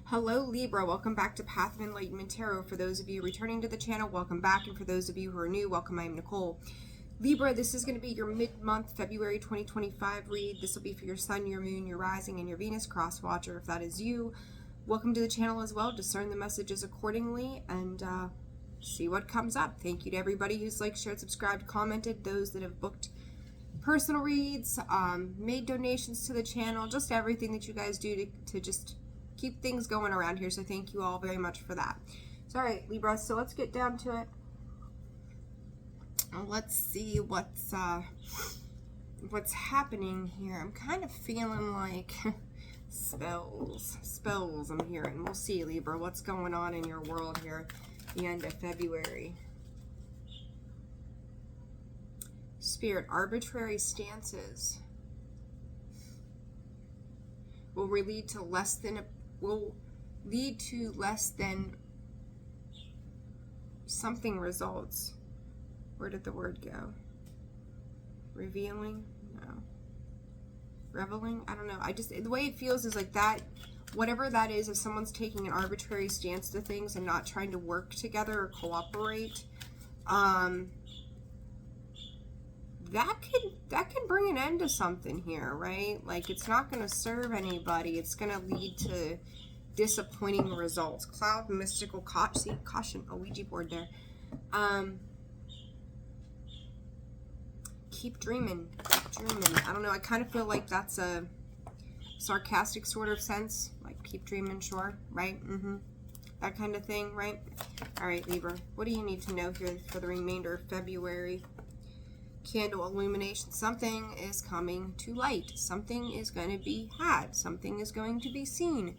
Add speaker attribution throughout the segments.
Speaker 1: Hello Libra, welcome back to Path of Enlightenment Tarot. For those of you returning to the channel, welcome back, and for those of you who are new, welcome. I'm Nicole. Libra, this is going to be your mid-month February 2025 read. This will be for your Sun, your Moon, your Rising, and your Venus cross watcher. If that is you, welcome to the channel as well. Discern the messages accordingly and see what comes up. Thank you to everybody who's liked, shared, subscribed, commented, those that have booked personal reads, made donations to the channel, just everything that you guys do to just keep things going around here. So thank you all very much for that. So all right, Libra, so let's get down to it. Let's see what's happening here. I'm kind of feeling like spells I'm hearing. We'll see, Libra, what's going on in your world here at the end of February. Spirit, arbitrary stances will lead to less than something results. Where did the word go? Revealing? No. Reveling? I don't know. The way it feels is like that, whatever that is, if someone's taking an arbitrary stance to things and not trying to work together or cooperate, that can bring an end to something here, right? Like, it's not going to serve anybody. It's going to lead to disappointing results. Cloud, mystical, caution, a Ouija board there. Keep dreaming. I don't know. I kind of feel like that's a sarcastic sort of sense. Like, keep dreaming, sure, right? That kind of thing, right? All right, Libra, what do you need to know here for the remainder of February? Candle, illumination. Something is coming to light. Something is going to be had. Something is going to be seen.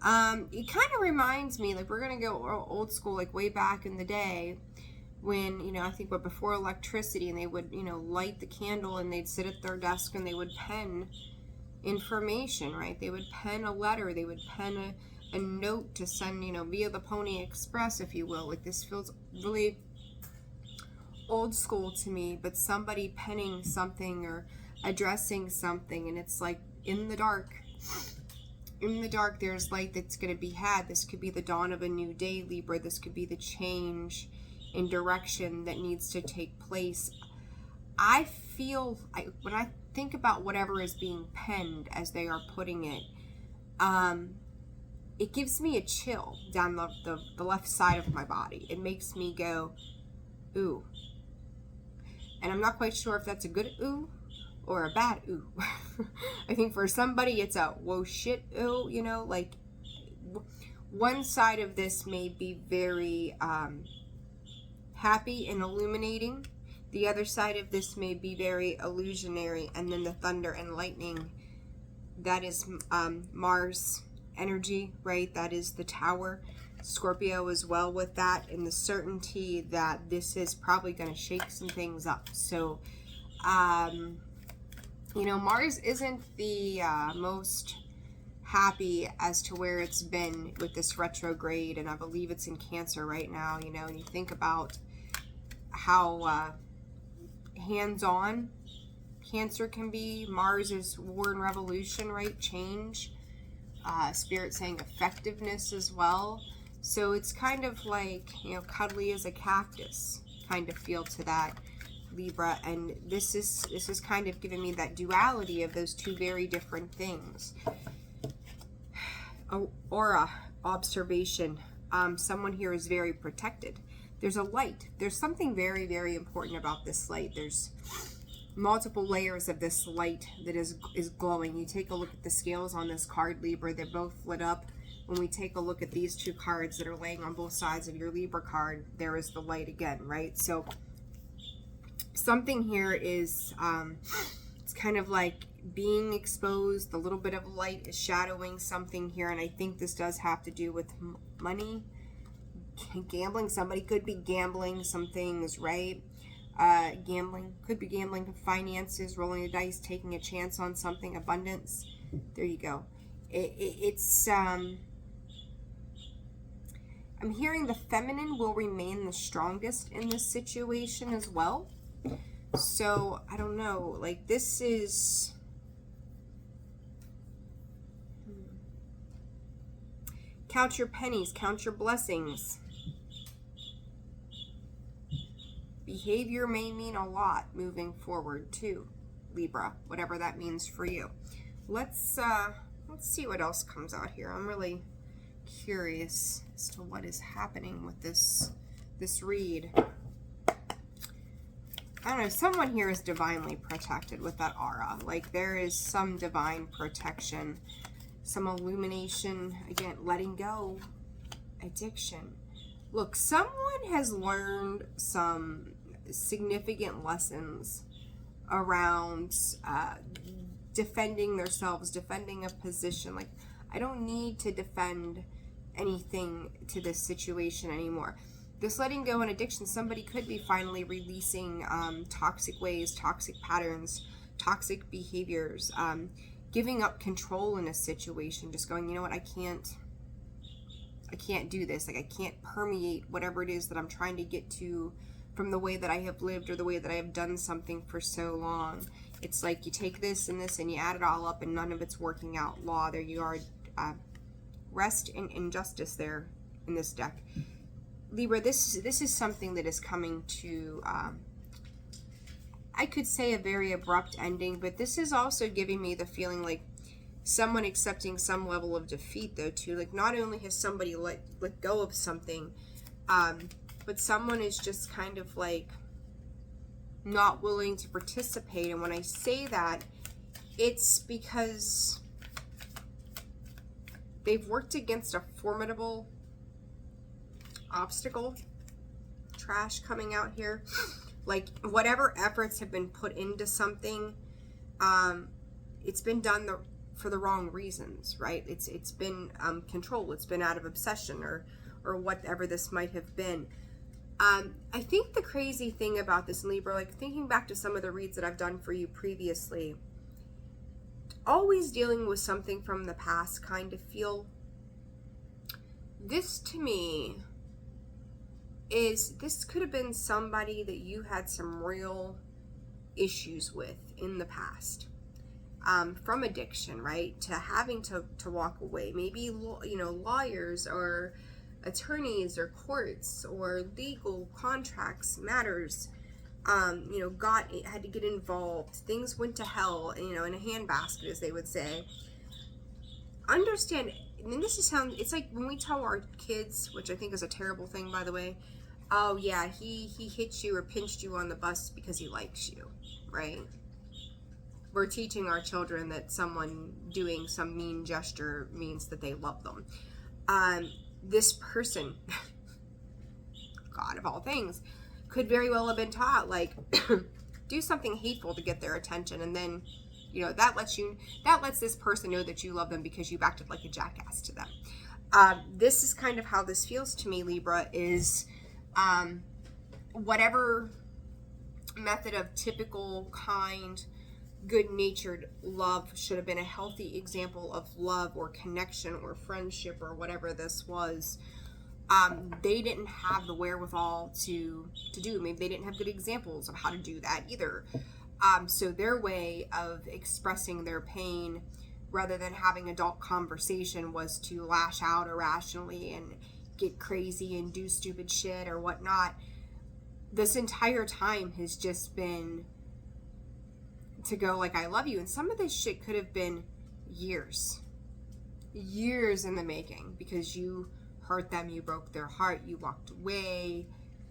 Speaker 1: It kind of reminds me, like, we're going to go old school, like way back in the day when, you know, I think before electricity, and they would, you know, light the candle and they'd sit at their desk and they would pen information, right? They would pen a letter. They would pen a note to send, you know, via the Pony Express, if you will. Like, this feels really old school to me, but somebody penning something or addressing something, and it's like in the dark there's light that's going to be had. This could be the dawn of a new day, Libra. This could be the change in direction that needs to take place. I feel, when I think about whatever is being penned as they are putting it, it gives me a chill down the left side of my body. It makes me go, ooh. And I'm not quite sure if that's a good ooh or a bad ooh. I think for somebody it's a whoa shit ooh, you know, like one side of this may be very happy and illuminating. The other side of this may be very illusionary. And then the thunder and lightning, that is Mars energy, right? That is the Tower. Scorpio as well with that, and the certainty that this is probably going to shake some things up. So, you know, Mars isn't the most happy as to where it's been with this retrograde, and I believe it's in Cancer right now, you know, and you think about how hands-on Cancer can be. Mars is war and revolution, right? Change. Spirit saying effectiveness as well. So it's kind of like, you know, cuddly as a cactus kind of feel to that, Libra. And this is kind of giving me that duality of those two very different things. Aura, observation. Someone here is very protected. There's a light. There's something very, very important about this light. There's multiple layers of this light that is glowing. You take a look at the scales on this card, Libra. They're both lit up. When we take a look at these two cards that are laying on both sides of your Libra card, there is the light again, right? So something here is, it's kind of like being exposed. A little bit of light is shadowing something here, and I think this does have to do with money, gambling. Somebody could be gambling some things, right? Gambling, could be gambling, finances, rolling the dice, taking a chance on something, abundance. There you go. It's I'm hearing the feminine will remain the strongest in this situation as well. So I don't know, like, this is Count your pennies, count your blessings. Behavior may mean a lot moving forward too, Libra, whatever that means for you. Let's see what else comes out here. I'm really curious as to what is happening with this read. I don't know, someone here is divinely protected with that aura. Like there is some divine protection, some illumination, again, letting go, addiction. Look, someone has learned some significant lessons around defending themselves, defending a position. Like, I don't need to defend anything to this situation anymore. This letting go and addiction, somebody could be finally releasing toxic ways, toxic patterns, toxic behaviors, giving up control in a situation, just going, you know what, I can't do this. Like, I can't permeate whatever it is that I'm trying to get to from the way that I have lived or the way that I have done something for so long. It's like you take this and this and you add it all up and none of it's working out. Law, there you are. Rest and injustice there in this deck. Libra, this is something that is coming to, I could say, a very abrupt ending, but this is also giving me the feeling like someone accepting some level of defeat, though, too. Like, not only has somebody let go of something, but someone is just kind of like not willing to participate. And when I say that, it's because they've worked against a formidable obstacle. Trash coming out here. Like, whatever efforts have been put into something, it's been done for the wrong reasons, right? It's been control. It's been out of obsession or whatever this might have been. I think the crazy thing about this, Libra, like thinking back to some of the reads that I've done for you previously, always dealing with something from the past kind of feel. This to me is, this could have been somebody that you had some real issues with in the past. From addiction, right, to having to walk away. Maybe, you know, lawyers or attorneys or courts or legal contracts, matters, you know, had to get involved. Things went to hell, you know, in a handbasket, as they would say. Understand, I mean, it's like when we tell our kids, which I think is a terrible thing, by the way, oh yeah, he hit you or pinched you on the bus because he likes you, right? We're teaching our children that someone doing some mean gesture means that they love them. This person, God of all things, could very well have been taught, like, do something hateful to get their attention, and then, you know, that lets this person know that you love them because you've acted like a jackass to them. This is kind of how this feels to me, Libra, is whatever method of typical, kind, good-natured love should have been a healthy example of love or connection or friendship or whatever this was. They didn't have the wherewithal to do. Maybe they didn't have good examples of how to do that either. So their way of expressing their pain, rather than having adult conversation, was to lash out irrationally and get crazy and do stupid shit or whatnot. This entire time has just been to go like, I love you. And some of this shit could have been years in the making, because you hurt them, you broke their heart, you walked away,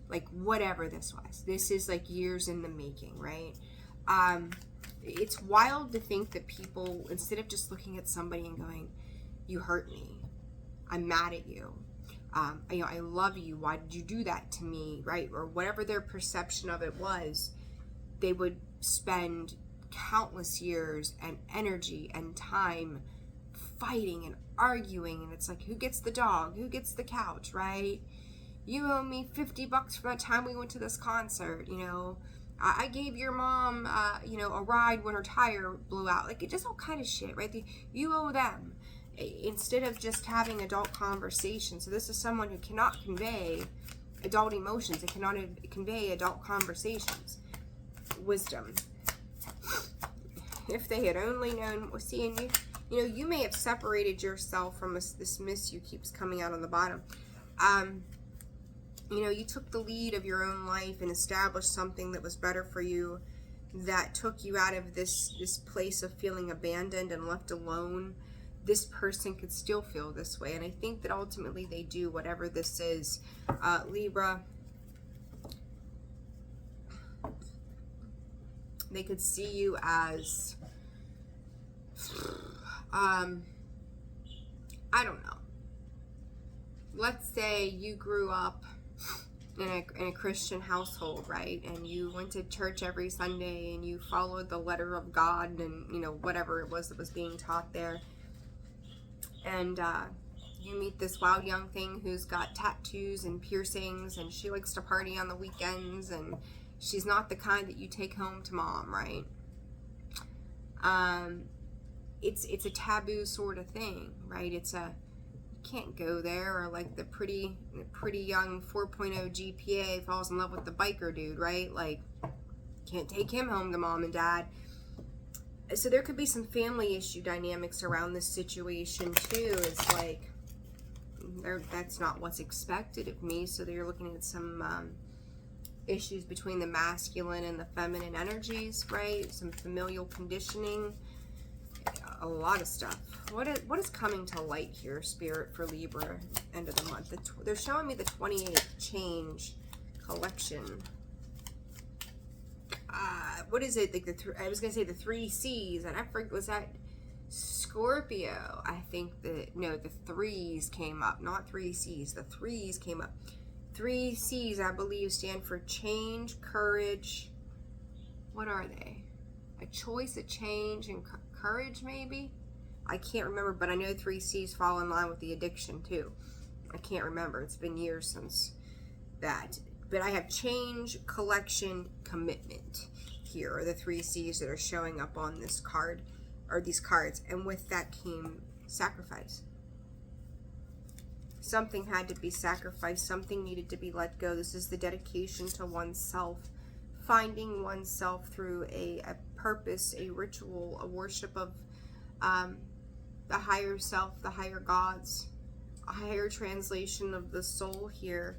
Speaker 1: like whatever this was. This is like years in the making, right? It's wild to think that people, instead of just looking at somebody and going, you hurt me, I'm mad at you, you know, I love you, why did you do that to me, right? Or whatever their perception of it was, they would spend countless years and energy and time fighting and arguing, and it's like, who gets the dog, who gets the couch, right? You owe me $50 for that time we went to this concert, you know, I gave your mom you know, a ride when her tire blew out. Like, it just all kind of shit, right? You owe them, instead of just having adult conversation. So this is someone who cannot convey adult emotions, it cannot convey adult conversations. Wisdom. If they had only known, seeing You know, you may have separated yourself from this mist keeps coming out on the bottom. You know, you took the lead of your own life and established something that was better for you, that took you out of this place of feeling abandoned and left alone. This person could still feel this way, and I think that ultimately they do, whatever this is. Libra, they could see you as, I don't know. Let's say you grew up in a Christian household, right? And you went to church every Sunday and you followed the letter of God and, you know, whatever it was that was being taught there. And you meet this wild young thing who's got tattoos and piercings, and she likes to party on the weekends, and she's not the kind that you take home to mom, right? It's a taboo sort of thing, right? It's a, you can't go there. Or like the pretty young 4.0 GPA falls in love with the biker dude, right? Like, can't take him home to mom and dad. So there could be some family issue dynamics around this situation too. It's like, that's not what's expected of me. So they're looking at some issues between the masculine and the feminine energies, right? Some familial conditioning, a lot of stuff. What is coming to light here, Spirit, for Libra, end of the month? They're showing me the 28 change collection. What is it? Like I was gonna say the 3 C's, and I forget, was that Scorpio? I think no, the 3s came up, not 3 C's. The 3s came up. 3 C's, I believe, stand for change, courage. What are they? A choice, a change, and courage, maybe? I can't remember, but I know 3 C's fall in line with the addiction too. I can't remember. It's been years since that. But I have change, collection, commitment. Here are the 3 C's that are showing up on this card, or these cards. And with that came sacrifice. Something had to be sacrificed. Something needed to be let go. This is the dedication to oneself. Finding oneself through a purpose, a ritual, a worship of the higher self, the higher gods, a higher translation of the soul here.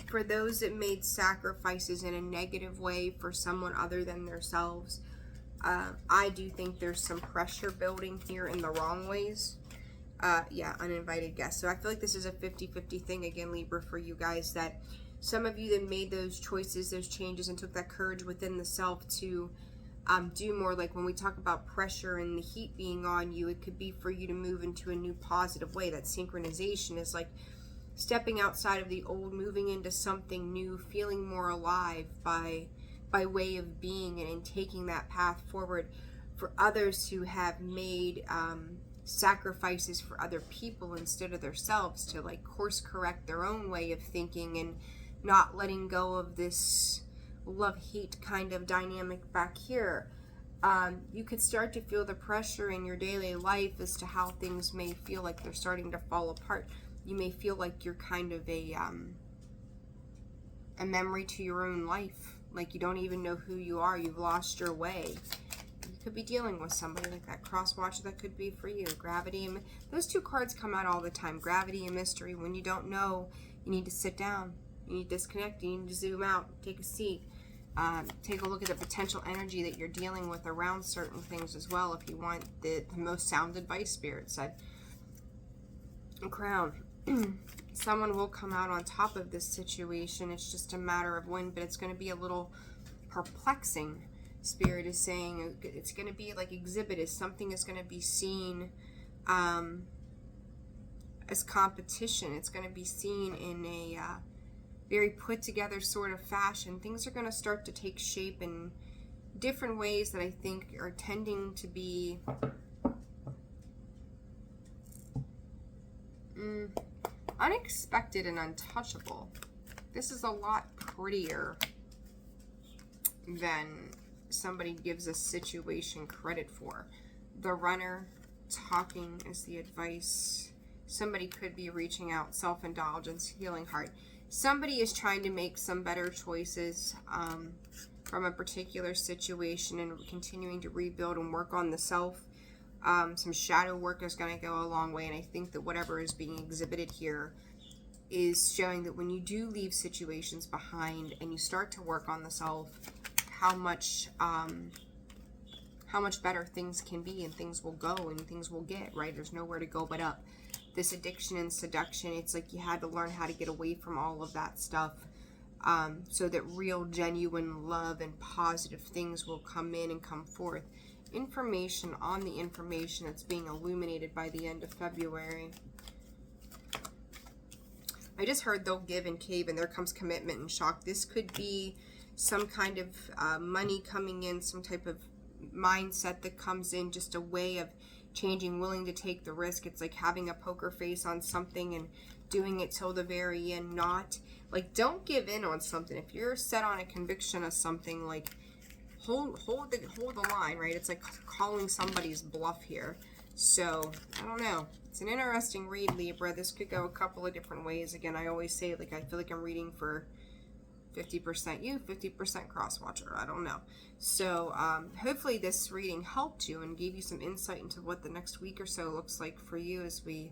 Speaker 1: For those that made sacrifices in a negative way for someone other than themselves, I do think there's some pressure building here in the wrong ways. Yeah, uninvited guests. So I feel like this is a 50-50 thing again, Libra, for you guys, that some of you that made those choices, those changes, and took that courage within the self to do more. Like when we talk about pressure and the heat being on you, it could be for you to move into a new positive way. That synchronization is like stepping outside of the old, moving into something new, feeling more alive by way of being, and taking that path forward. For others who have made sacrifices for other people instead of themselves, to like course correct their own way of thinking and not letting go of this love-hate kind of dynamic back here. You could start to feel the pressure in your daily life as to how things may feel like they're starting to fall apart. You may feel like you're kind of a memory to your own life. Like you don't even know who you are. You've lost your way. You could be dealing with somebody like that. Cross watch, that could be for you. Gravity and those 2 cards come out all the time. Gravity and mystery. When you don't know, you need to sit down. You need to disconnect. You need to zoom out. Take a seat. Take a look at the potential energy that you're dealing with around certain things as well, if you want the most sound advice, Spirit said. Crown. Someone will come out on top of this situation. It's just a matter of when, but it's going to be a little perplexing. Spirit is saying it's going to be like exhibited. Something is going to be seen as competition. It's going to be seen in a very put together sort of fashion. Things are going to start to take shape in different ways that I think are tending to be unexpected and untouchable. This is a lot prettier than somebody gives a situation credit for. The runner, talking is the advice. Somebody could be reaching out, self-indulgence, healing heart. Somebody is trying to make some better choices. from a particular situation and continuing to rebuild and work on the self. Some shadow work is going to go a long way, and I think that whatever is being exhibited here is showing that when you do leave situations behind and you start to work on the self, how much better things can be, and things will go and things will get, right? There's nowhere to go but up. This addiction and seduction, it's like you had to learn how to get away from all of that stuff, so that real, genuine love and positive things will come in and come forth. Information on the information that's being illuminated by the end of February. I just heard they'll give and cave, and there comes commitment and shock. This could be some kind of money coming in, some type of mindset that comes in, just a way of changing, willing to take the risk. It's like having a poker face on something and doing it till the very end. Not like, don't give in on something. If you're set on a conviction of something, like hold the line, right? It's like calling somebody's bluff here. So I don't know, it's an interesting read, Libra. This could go a couple of different ways. Again, I always say, like, I feel like I'm reading for 50% you, 50% cross watcher. I don't know. So hopefully this reading helped you and gave you some insight into what the next week or so looks like for you as we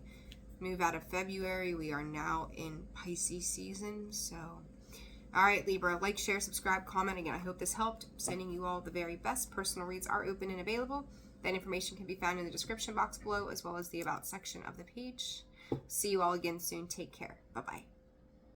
Speaker 1: move out of February. We are now in Pisces season. So all right, Libra, like, share, subscribe, comment. Again, I hope this helped. Sending you all the very best. Personal reads are open and available. That information can be found in the description box below, as well as the about section of the page. See you all again soon. Take care. Bye-bye.